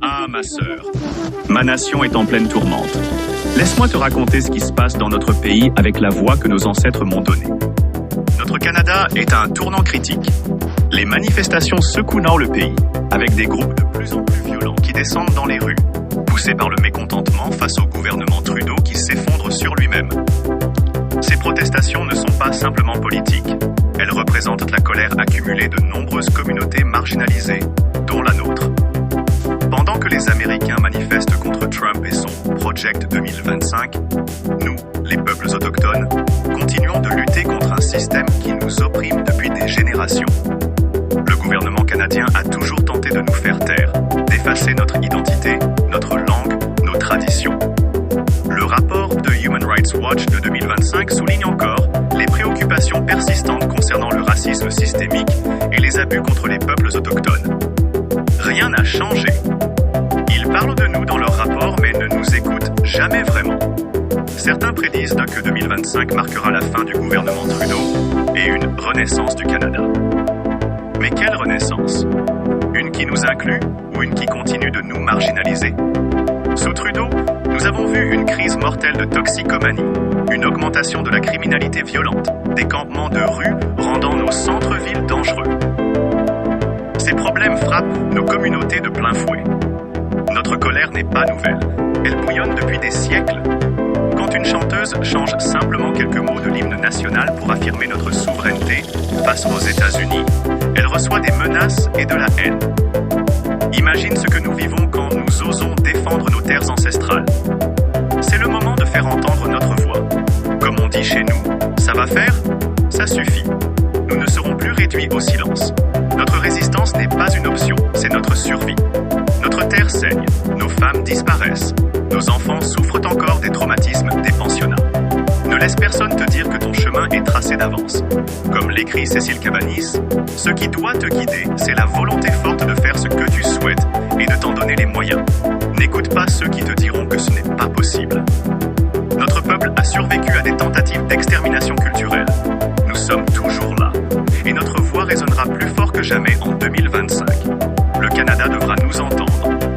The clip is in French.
Ah, ma sœur, ma nation est en pleine tourmente. Laisse-moi te raconter ce qui se passe dans notre pays avec la voix que nos ancêtres m'ont donnée. Notre Canada est à un tournant critique. Les manifestations secouent le pays, avec des groupes de plus en plus violents qui descendent dans les rues, poussés par le mécontentement face au gouvernement Trudeau qui s'effondre sur lui-même. Ces protestations ne sont pas simplement politiques. Elles représentent la colère accumulée de nombreuses communautés marginalisées, dont la nôtre. Pendant que les Américains manifestent contre Trump et son Project 2025, nous, les peuples autochtones, continuons de lutter contre un système qui nous opprime depuis des générations. Le gouvernement canadien a toujours tenté de nous faire taire, d'effacer notre identité, notre langue, nos traditions. Le rapport de Human Rights Watch de 2025 souligne encore les préoccupations persistantes concernant le racisme systémique et les abus contre les peuples autochtones. Rien n'a changé. Ils parlent de nous dans leur rapport mais ne nous écoutent jamais vraiment. Certains prédisent que 2025 marquera la fin du gouvernement Trudeau et une renaissance du Canada. Mais quelle renaissance? Une qui nous inclut ou une qui continue de nous marginaliser? Sous Trudeau, nous avons vu une crise mortelle de toxicomanie, une augmentation de la criminalité violente, des campements de rue rendant nos centres-villes dangereux. Ces problèmes frappent nos communautés de plein fouet. Notre colère n'est pas nouvelle, elle bouillonne depuis des siècles. Quand une chanteuse change simplement quelques mots de l'hymne national pour affirmer notre souveraineté face aux États-Unis, elle reçoit des menaces et de la haine. Imagine ce que nous vivons quand nous osons défendre nos terres ancestrales. C'est le moment de faire entendre notre voix. Comme on dit chez nous, ça va faire? Ça suffit. Nous ne serons plus réduits au silence. Notre résistance n'est pas une option, c'est notre survie. Notre terre saigne, nos femmes disparaissent, nos enfants souffrent encore des traumatismes des pensionnats. Ne laisse personne te dire que ton chemin est tracé d'avance. Comme l'écrit Cécile Cabanis, ce qui doit te guider, c'est la volonté forte de faire ce que tu souhaites et de t'en donner les moyens. N'écoute pas ceux qui te diront que ce n'est pas possible. Notre peuple a survécu à des tentatives d'extermination culturelle. Nous sommes toujours là. Et notre voix résonnera plus fort que jamais en 2025. Le Canada devra nous entendre.